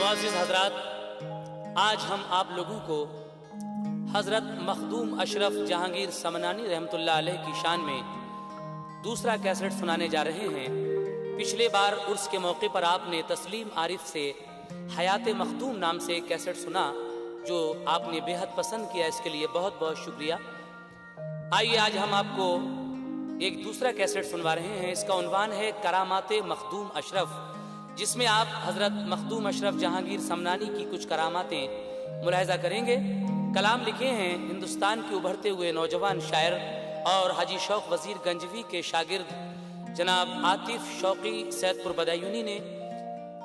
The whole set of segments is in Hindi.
मुअज़्ज़िज़ हज़रात, आज हम आप लोगों को हज़रत मखदूम अशरफ जहांगीर समनानी रहमतुल्लाह अलैह की शान में दूसरा कैसेट सुनाने जा रहे हैं। पिछले बार उर्स के मौके पर आपने तस्लीम आरिफ से हयात मखदूम नाम से एक कैसेट सुना, जो आपने बेहद पसंद किया। इसके लिए बहुत बहुत शुक्रिया। आइए आज हम आपको एक दूसरा कैसेट सुनवा रहे हैं। इसका उन्वान है करामाते मखदूम अशरफ, जिसमें आप हज़रत मखदूम अशरफ जहांगीर समनानी की कुछ करामातें मुलाहिज़ा करेंगे। कलाम लिखे हैं हिंदुस्तान के उभरते हुए नौजवान शायर और हाजी शौक वज़ीर गंजवी के शागिर्द जनाब आतिफ शौकी सैदपुर बदायूनी ने।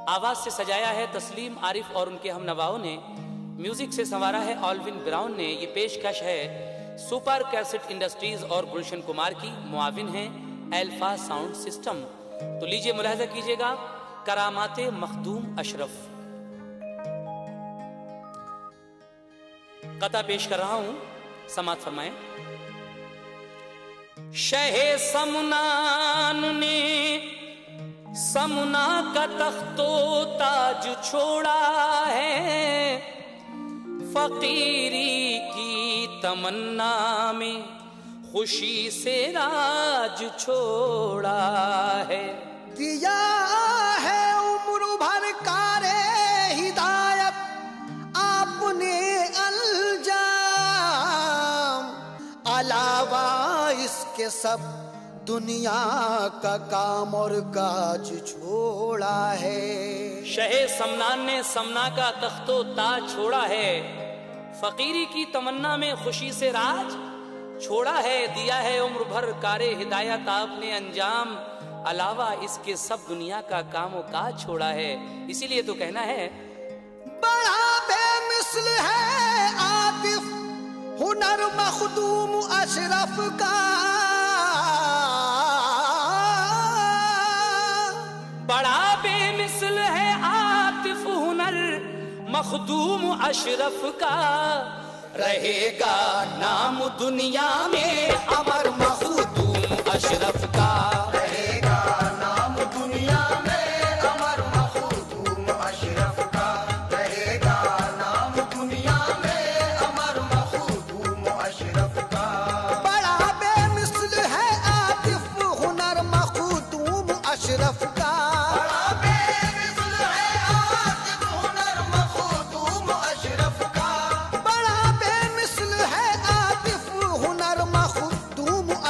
आवाज़ से सजाया है तस्लीम आरिफ और उनके हम नवाओं ने। म्यूज़िक से संवारा है ऑलविन ब्राउन ने। ये पेशकश है सुपर कैसेट इंडस्ट्रीज और गुलशन कुमार की। मुआविन है अल्फा साउंड सिस्टम। तो लीजिए मुलाहिज़ा कीजिएगा करामाते मखदूम अशरफ। कता पेश कर रहा हूं, समात फरमाएं। शहे समनान ने समना का तख्तो ताज छोड़ा है, फकीरी की तमन्ना में खुशी से राज छोड़ा है। दिया है उम्र भर कारे हिदायत आपने अंजाम, अलावा इसके सब दुनिया का काम और काज छोड़ा है। शहे समनान ने समना का तख्तो ताज छोड़ा है, फकीरी की तमन्ना में खुशी से राज छोड़ा है। दिया है उम्र भर कारे हिदायत आपने अंजाम, अलावा इसके सब दुनिया का काम काज छोड़ा है। इसीलिए तो कहना है बड़ा बेमिसल है आतिफ हुनर मखदूम अशरफ का, बड़ा बेमिसल है आतिफ हुनर मखदूम अशरफ का। रहेगा नाम दुनिया में अमर मखदूम अशरफ का।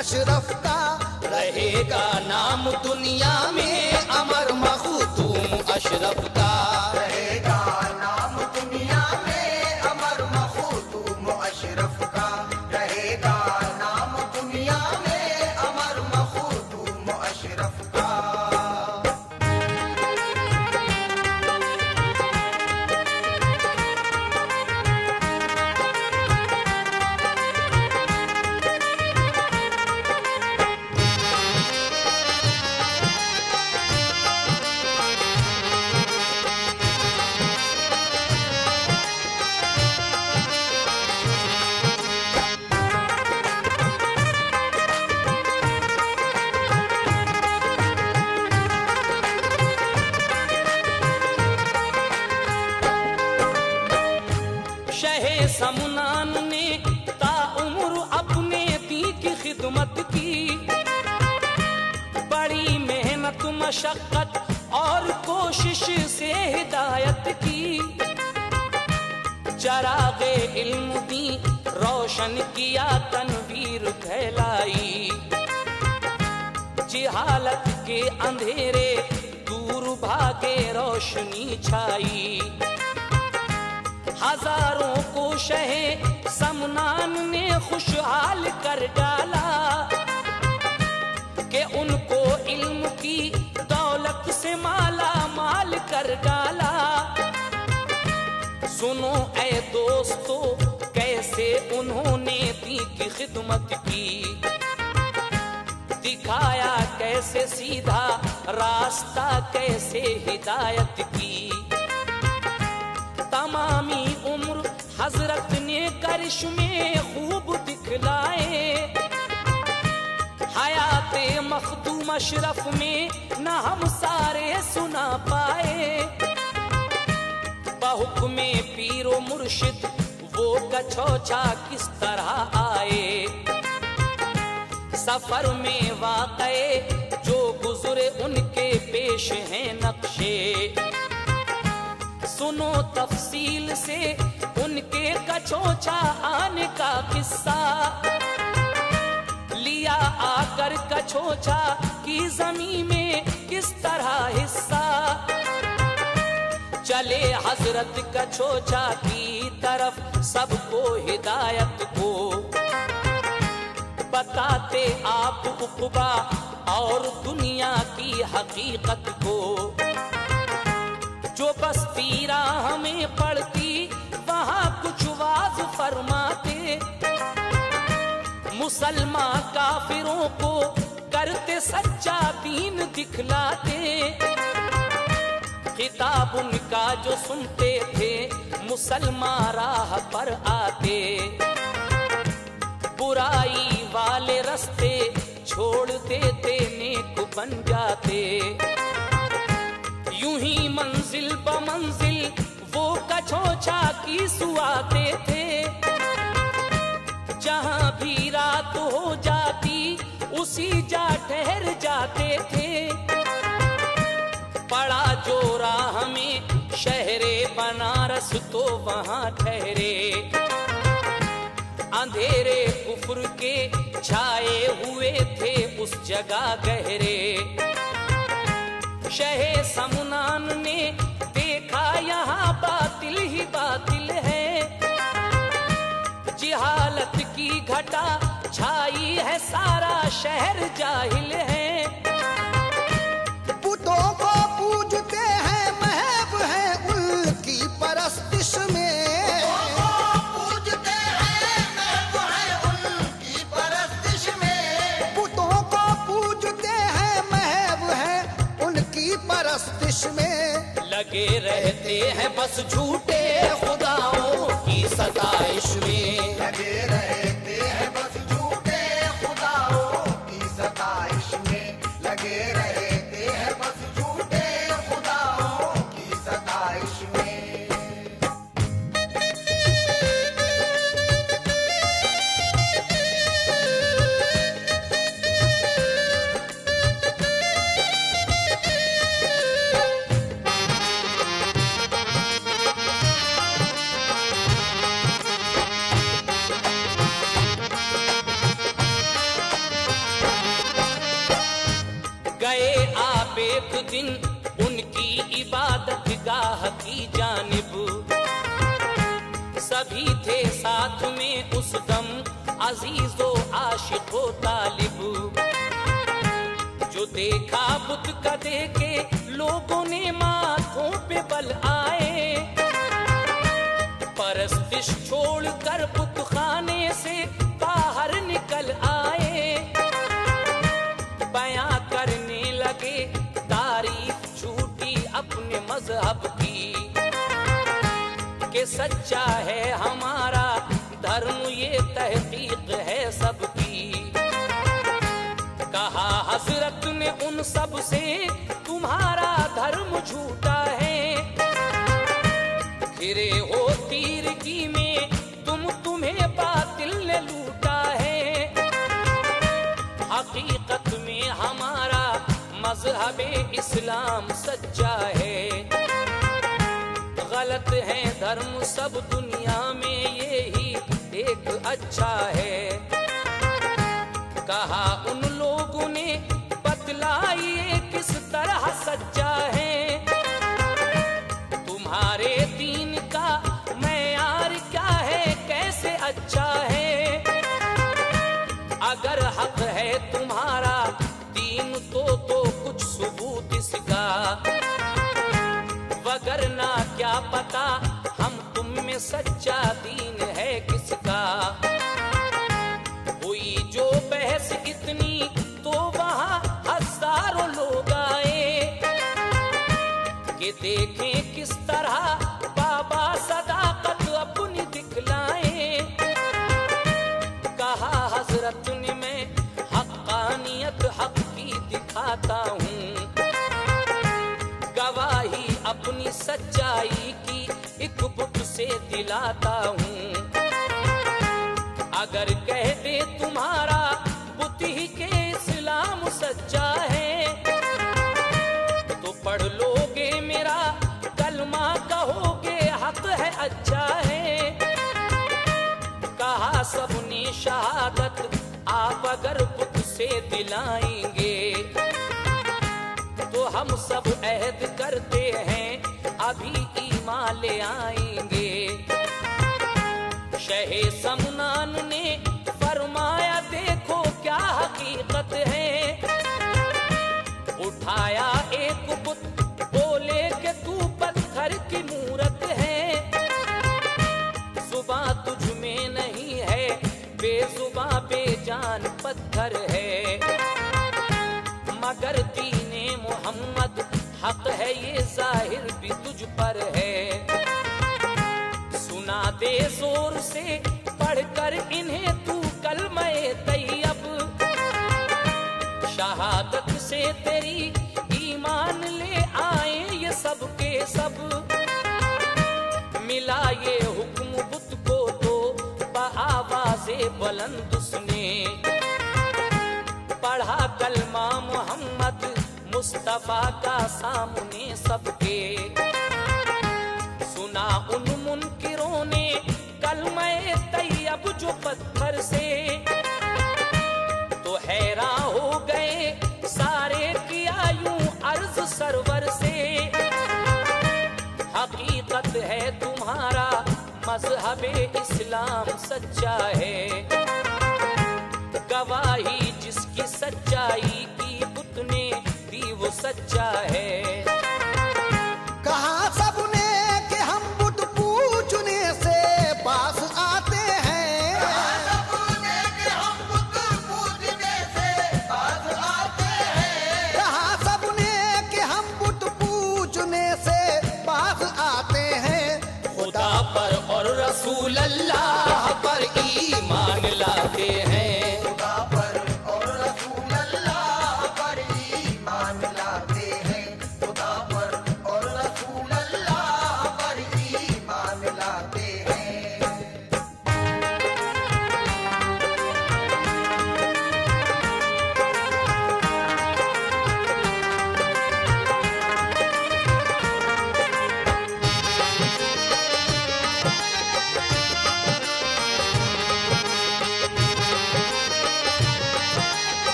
अशरफ का रहेगा नाम दुनिया में अमर मखदूम अशरफ का। रहेगा नाम दुनिया में अमर मखदूम अशरफ का। रहेगा नाम दुनिया में अमर मखदूम अशरफ का। समनान ने ताउम्र अपने दी की खिदमत की, बड़ी मेहनत मशक्कत और कोशिश से हिदायत की। चरागे इल्म दी रोशन किया, तनवीर कहलाई। जिहालत के अंधेरे दूर भागे, रोशनी छाई। हजारों को शहे समनान ने खुशहाल कर डाला, कि उनको इल्म की दौलत से माला माल कर डाला। सुनो ऐ दोस्तों कैसे उन्होंने दी की खिदमत की, दिखाया कैसे सीधा रास्ता, कैसे हिदायत की। तमामी उम्र हजरत ने करिश्मे खूब दिखलाए, हयाते मखदूम अशरफ में न हम सारे सुना पाए। हुक्मे पीरो मुर्शिद वो कछोछा किस तरह आए। सफर में वाक़े जो गुजरे उनके पेश हैं नक्शे। सुनो तफसील से उनके कछोछा आने का किस्सा। लिया आकर कछोछा की जमीन में किस तरह हिस्सा। चले हजरत कछोछा की तरफ सबको हिदायत को। बताते आप उक़बा और दुनिया की हकीकत को। जो बस्ती राह में पड़ती वहाँ कुछ वाज फरमाते। मुसलमान काफिरों को करते सच्चा दीन दिखलाते। खिताब उनका जो सुनते थे मुसलमान राह पर आते। बुराई वाले रास्ते छोड़ देते नेक बन जाते। यूं ही मंजिल ब मंजिल वो कछोछा की सुआते थे। जहां भी रात हो जाती उसी जा ठहर जाते थे। पड़ा जो राह में शहरे बनारस तो वहां ठहरे। अंधेरे कुफ्र के छाए हुए थे उस जगह गहरे। शहे समनान ने देखा यहाँ बातिल ही बातिल है। जिहालत की घटा छाई है सारा शहर जाहिल है। बुतों को पूजते हैं महब है उनकी परस्तिश में। पूजते हैं महब है उनकी परस्तिश में। बुतों को पूजते हैं महब है उनकी परस्तिश में। लगे रहते हैं बस झूठे खुदाओं की सताइश में। लगे रहते हैं बस झूठे खुदाओं की सताइश में। लगे रहते हैं बस झूठे खुदाओं की सताइश में। गए आप एक दिन उनकी इबादत गाह की जानिब। सभी थे साथ में उस दम अजीजो आशिको तालिब। जो देखा बुत का देखे लोगों ने माथों पे बल आए। परस्तिश छोड़ कर बुत खाने से बाहर निकल आए। बयां करने लगे तारीफ झूठी अपने मजहब की। कि सच्चा है हमारा धर्म ये तहकीक है सबकी। कहा हजरत ने उन सब से तुम्हारा धर्म झूठा है। घिरे हो तीरगी में तुम्हें बातिल ने लूटा है। हकीकत में हमारा मजहब इस्लाम सच्चा है। गलत है धर्म सब दुनिया में यही एक अच्छा है। कहा उन लोगों ने बतलाइए किस तरह सच्चा है। तुम्हारे दीन का मयार क्या है कैसे अच्छा है। अगर हक है तुम्हारा दीन तो कुछ सबूत इसका। वगरना क्या पता हम तुम में सच्चा दीन है किसका। हुई जो बहस इतनी तो वहाँ हजारों लोग आए। कि देखें किस तरह बाबा सदाकत अपनी दिखलाए। कहा हजरत ने मैं हक्कानियत हक की दिखाता हूँ। गवाही गवाही अपनी सच्चाई की एक बुत से दिलाता हूँ। अगर कह दे तुम्हारा बुत ही के इस्लाम सच्चा है, तो पढ़ लोगे मेरा कलमा, कहोगे हक है अच्छा है। कहा सबने शहादत आप अगर बुत से दिलाएंगे, तो हम सब अहद करते हैं अभी ईमान ले आएंगे। शहे समनान ने फरमाया देखो क्या हकीकत है। उठाया एक बुत बोले कि तू पत्थर की मूरत है। जुबां तुझ में नहीं है, बेजुबां बेजान पत्थर है। मगर दीने मोहम्मद हक है, ये जाहिर भी तुझ पर है। सुना दे जोर से पढ़कर इन्हें तू कलमे तैयब। शहादत से तेरी ईमान ले आए ये सब के सब। मिला ये हुक्म बुत को तो बआवाज़े बुलंद उसने। पढ़ा कलमा मोहम्मद मुस्तफा का सामने सबके। सुना उन मुनकिरों ने कलमे तैयब जो पत्थर से, तो हैरान हो गए सारे किया यूं अर्ज सरवर से। हकीकत है तुम्हारा मजहबे इस्लाम सच्चा है। गवाही जिसकी सच्चाई की बुत ने दी वो सच्चा है। कहा सबने कि हम बुत पूजने से पास आते हैं। सबने कि हम बुत पूजने से पास आते हैं। कहा सबने कि हम बुत पूजने से पास आते हैं। खुदा पर और रसूल अल्लाह पर ईमान लाते हैं। खुदा पर और रसूल अल्लाह पर ईमान लाते हैं। खुदा पर और रसूल अल्लाह पर ईमान लाते हैं।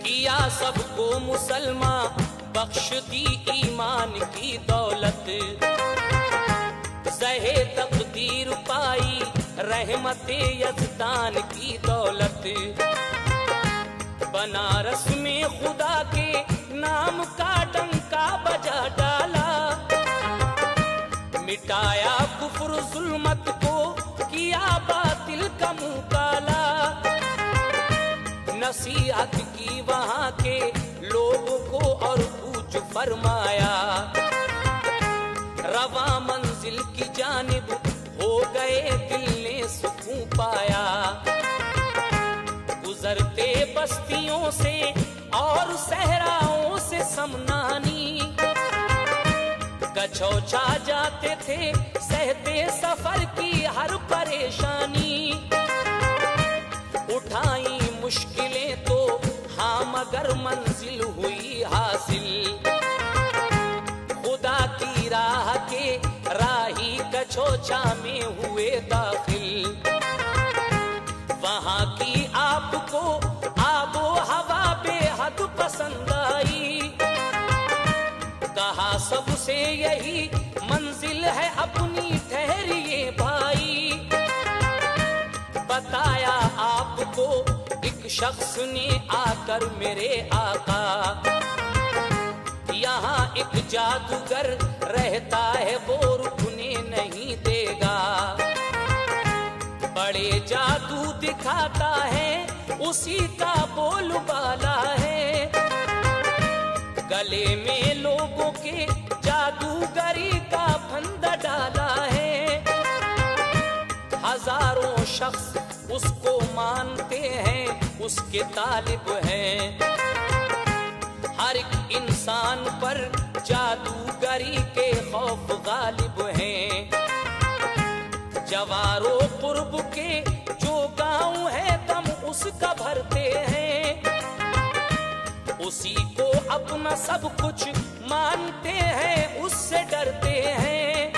किया सबको मुसलमान बख्श दी ईमान की दौलत। सहे तकदीर पाई रहमते यज़दान की दौलत। बनारस में खुदा के नाम का डंका बजा डाला। मिटाया कुफ्र जुल्मत को, किया बातिल का मुंह काला। नसीहत की वहाँ के लोगों को और पूछ फरमाया। रवा मंजिल की जानिब हो गए, दिल ने सुकून पाया। गुजरते बस्तियों से और सहराओं से समनानी। कछौचा जाते थे सहते सफर की हर परेशानी। उठाई मुश्किलें तो हाँ मगर मंजिल हुई हासिल। खुदा की राह के राही कछौचा में हुए दाखिल। वहाँ की आपको आबो हवा बेहद पसंद आई। कहा सबसे यही मंजिल है अपनी ठहरिए भाई। बताया आपको एक शख्स ने आकर मेरे आका। यहाँ एक जादूगर रहता है वो रुकने नहीं देगा। बड़े जादू दिखाता है उसी का बोलबाला है। गले में लोगों के जादू जादूगरी का फंदा डाला है। हजारों शख्स उसको मानते हैं, उसके तालिब हैं। हर एक इंसान पर जादूगरी के खौफ गालिब हैं। जवारो कुर्ब के जो गांव है दम उसका भरते हैं। उसी को अपना सब कुछ मानते हैं, उससे डरते हैं।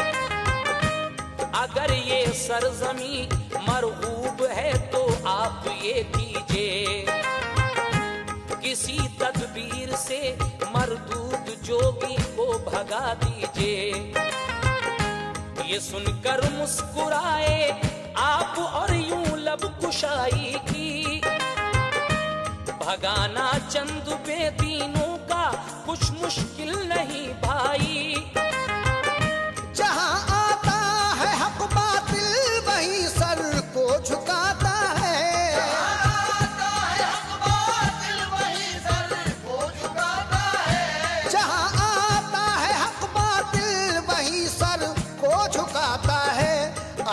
अगर ये सरजमी मरगूब है तो आप ये कीजिए, किसी तदबीर से मरदूद जोगी को भगा दीजिए। ये सुनकर मुस्कुराए आप और यूं लब कुशाई की। भगाना चंद बेदीनों का कुछ मुश्किल नहीं भाई। जहाँ आता है हक बातिल वहीं सर को झुकाता है। जहाँ आता है हक बातिल वहीं सर को झुकाता है।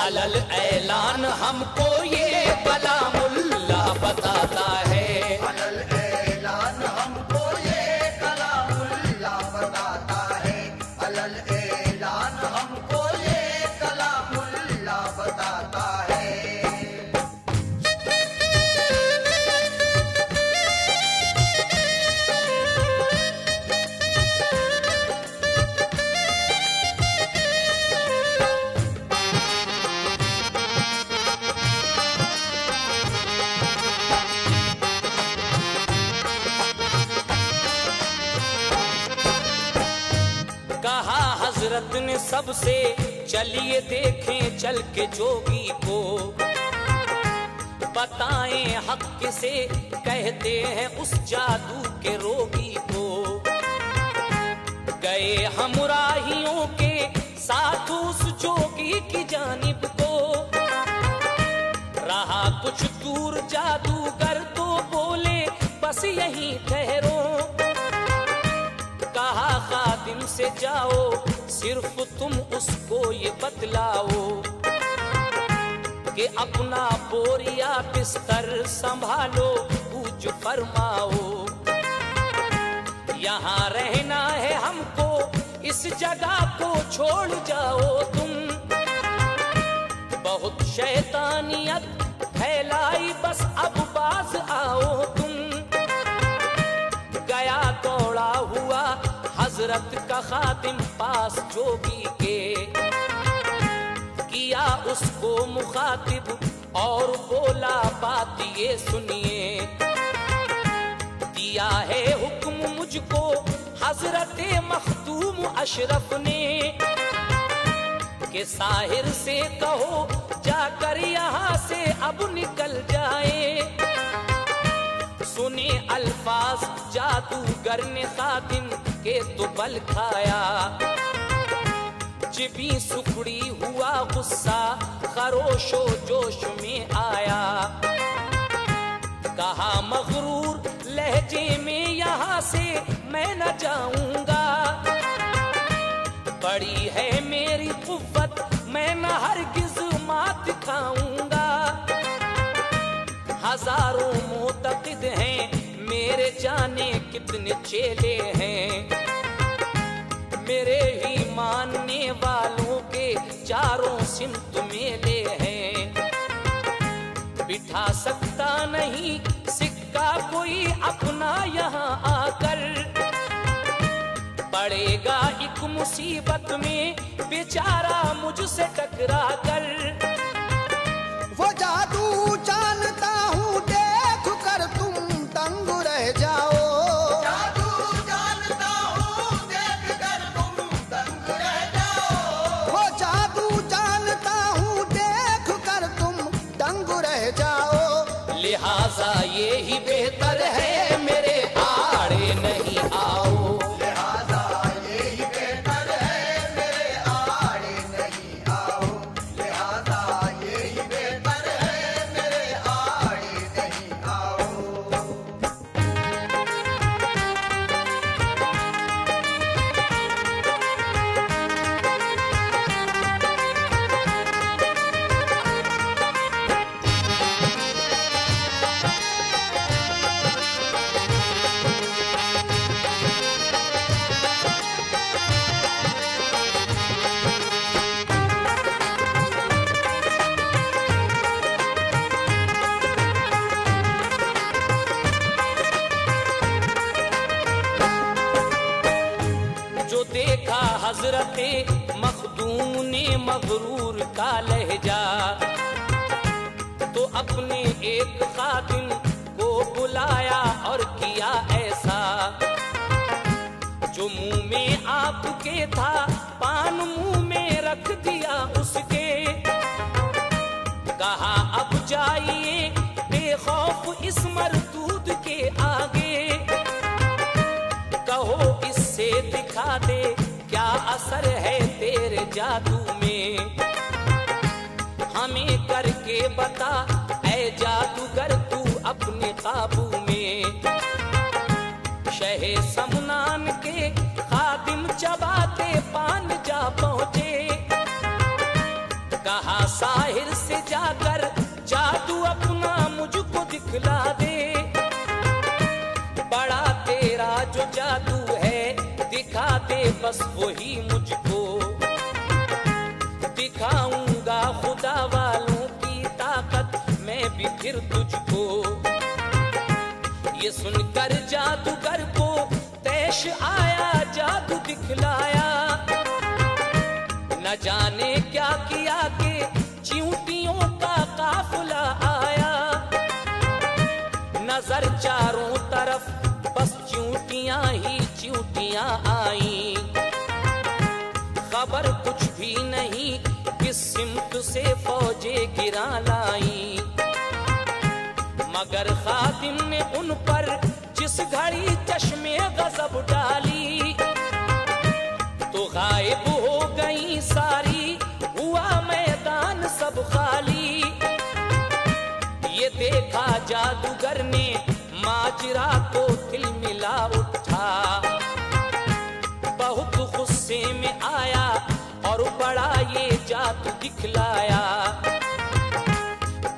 अलल ऐलान हमको ये कलामुल्ला बताता है। अलल ऐलान हमको ये कलामुल्ला बताता है। अलल ऐलान हमको ये कलामुल्ला बताता है। कहा हजरत ने सबसे, चलिए देखें चल के जोगी को। बताएं हक किसे कहते हैं उस जादू के रोगी को। गए हमराहियों के साथ उस जोगी की जानिब को। रहा कुछ दूर जादूगर तो बोले बस यहीं ठहरो। कहा खादिम से जाओ सिर्फ तुम उसको ये बतलाओ कि अपना बोरिया बिस्तर संभालो, पूज फरमाओ। यहाँ रहना है हमको, इस जगह को छोड़ जाओ तुम। बहुत शैतानियत फैलाई बस अब बाज आओ तुम। गया दौड़ा हुआ हजरत का खातिम पास जोगी के। किया उसको मुखातिब और बोला बात ये सुनिए। दिया है हुक्म मुझको हजरत मखदूम अशरफ ने कि साहिर से कहो जाकर यहाँ से अब निकल जाए। सुने अल्फाज जादूगर ने खातिम के तो बल खाया। जिबी सुखड़ी हुआ गुस्सा खरोशो जोश में आया। कहा मगरूर लहजे में यहाँ से मैं न जाऊंगा। बड़ी है मेरी कुव्वत मैं न हरगिज मात खाऊंगा। हजारों मोतकिद हैं मेरे जाने कितने चेले हैं। मेरे ही मानने वालों के चारों सिमत मेले हैं। बिठा सकता नहीं सिक्का कोई अपना यहाँ आकर। पड़ेगा एक मुसीबत में बेचारा मुझसे टकरा कर। वो जादू जानता हूँ देख कर तुम दंग रह जाओ। जादू जानता हूँ देख कर तुम दंग रह जाओ। वो जादू जानता हूँ देख कर तुम दंग रह जाओ। लिहाजा ये ही बेहतर है मेरे आड़े नहीं आओ। लिहाजा यही बेहतर है मेरे आड़े नहीं आओ। लिहाजा मगरूर का लहजा। तो अपने एक खादिम को बुलाया और किया ऐसा, जो मुंह में आपके था पान मुंह में रख दिया उसके। कहा अब जाइए बेखौफ इस मरदूद के आगे, कहो इससे दिखा दे क्या असर है तेरे जादू में। हमें करके बता ऐ जादूगर तू अपने काबू में। शहे समनान के खादिम चबाते पान जा पहुंचे। कहा साहिर से जाकर जादू अपना मुझको दिखला दे। बड़ा तेरा जो जादू है दिखा दे बस वही मुझको। दिखाऊंगा खुदा वालों की ताकत मैं भी फिर तुझको। ये सुनकर जादूगर को तैश आया, जादू दिखलाया। न जाने क्या किया कि चींटियों का काफिला आया। नजर चारों तरफ बस चींटियां ही चींटियां आई। खबर कुछ भी नहीं किस सिमत से फौजे गिरा लाई। मगर खादिम ने उन पर जिस घड़ी चश्मे गजब डाली, तो गायब हो गई सारी, हुआ मैदान सब खाली। ये देखा जादूगर ने माजरा को तिलमिला उठा। बहुत गुस्से में आया और बड़ा ये जादू दिखलाया।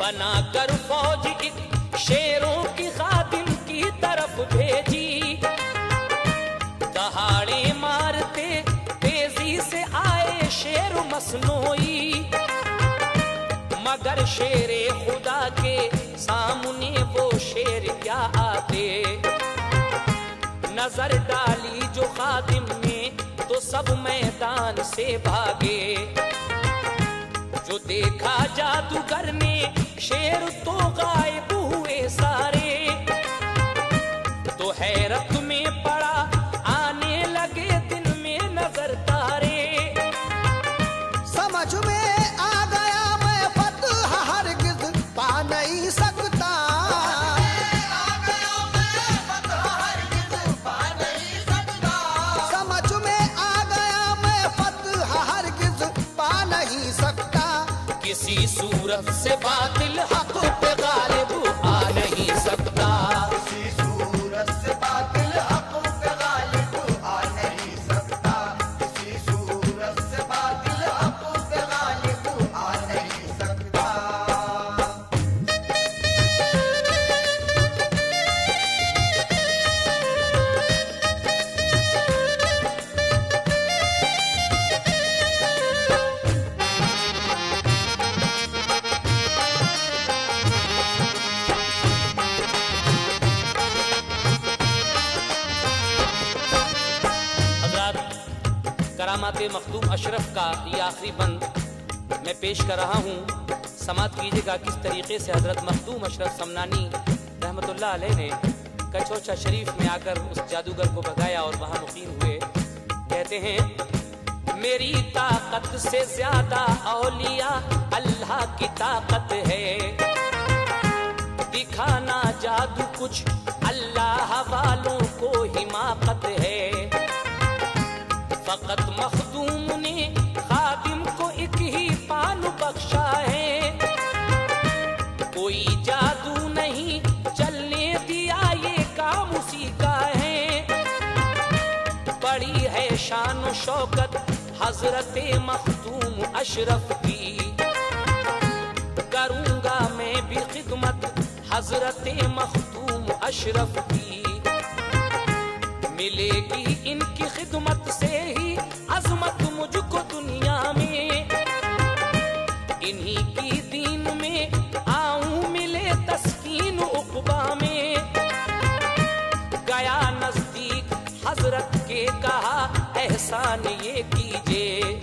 बनाकर फौज एक शेरों की खादिम की तरफ भेजी। दहाड़े मारते तेजी से आए शेर मसनोई। मगर शेरे खुदा के सामने वो शेर क्या आते। नजर डाली जो खादिम ने तो सब मैदान से भागे। जो देखा जादूगर ने शेर तो गायब हुए सारे। तो हैरत में पड़ा आने लगे दिन में नजर तारे। समझ में आ गया मैं फतह हरगिज पा नहीं सकता। समझ में आ गया मैं फतह हरगिज पा नहीं सकता। किसी सूरत से बातिल हक पे गालिब आ नहीं सकता। किसी सूरत से बातिल हक पे गालिब आ नहीं सकता। किसी सूरत से बातिल हक पे गालिब आ नहीं सकता। करामाते मखदूम अशरफ का ये आखिरी बंद मैं पेश कर रहा हूँ। समात कीजिएगा किस तरीके से हजरत मखदूम अशरफ समनानी रहमतुल्लाह अलैह ने कचौचा शरीफ में आकर उस जादूगर को भगाया और वहाँ मुकीम हुए। कहते हैं मेरी ताकत से ज्यादा औलिया अल्लाह की ताकत है। दिखाना जादू कुछ अल्लाह वालों को हिमाकत है। फकत मखदूम ने खादिम को एक ही पान बख्शा है। कोई जादू नहीं चलने दिया, ये काम उसी का है। बड़ी है शान और शौकत हजरत मखदूम अशरफ की। करूंगा मैं भी खिदमत हजरत मखदूम अशरफ की। मिलेगी इनकी खिदमत से ही अजमत मुझको दुनिया में। इन्हीं की दीन में आऊं मिले तस्कीन उक़बा में। गया नजदीक हजरत के कहा एहसान ये कीजिए।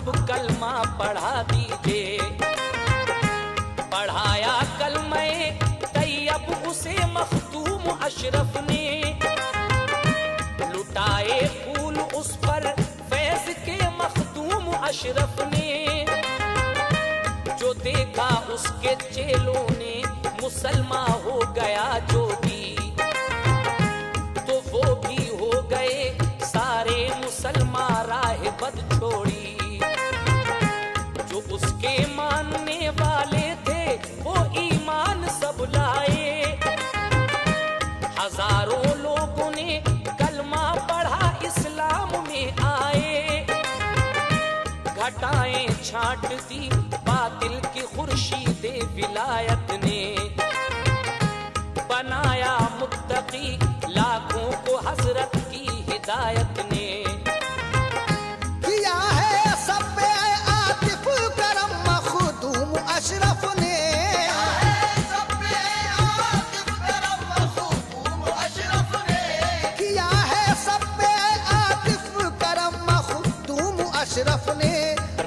अब कलमा पढ़ा दीजिए। पढ़ाया कलमे तैयब उसे मखदूम अशरफ ने, लुटाए फूल उस पर फैज के मखदूम अशरफ ने। जो देखा उसके चेलों ने मुसलमान हो गया जो भी, तो वो भी हो गए सारे मुसलमान राह बद छोड़ी। जो उसके मानने वाले थे वो ईमान सब लाए। हजारों लोगों ने कलमा पढ़ा इस्लाम में आए। घटाएं छांट दी बातिल की खुर्शीदे विलायत ने, बनाया मुत्तकी लाखों को हजरत की हिदायत ने। किया है सब पे आतिफ करम मखदूम अशरफ ने, किया है सब पे आतिफ करम मखदूम अशरफ ने।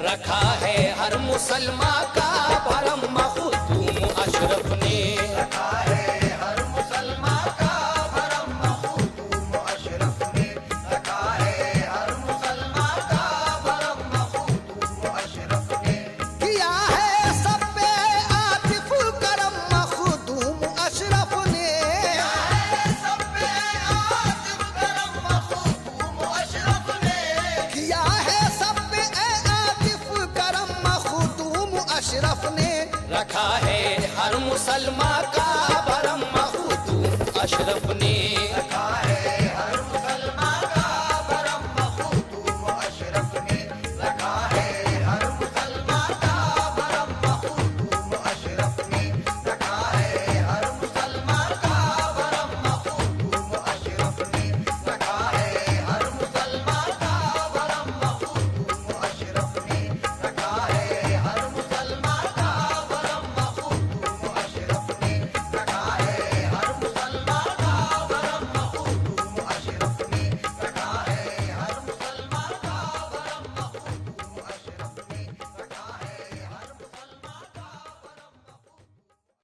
रखा है हर मुसलमान का भरम मखदूम अशरफ ने। रखा है हर मुसलमान का भरम मखदूम अशरफ ने। रखा है हर मुसलमान का भरम मखदूम अशरफ ने। किया है सब पे आतिफ करम मखदूम अशरफ ने, सब पे आतिफ करम मखदूम अशरफ ने। किया है सब पे आतिफ करम मखदूम अशरफ ने। रखा है हर मुसलमान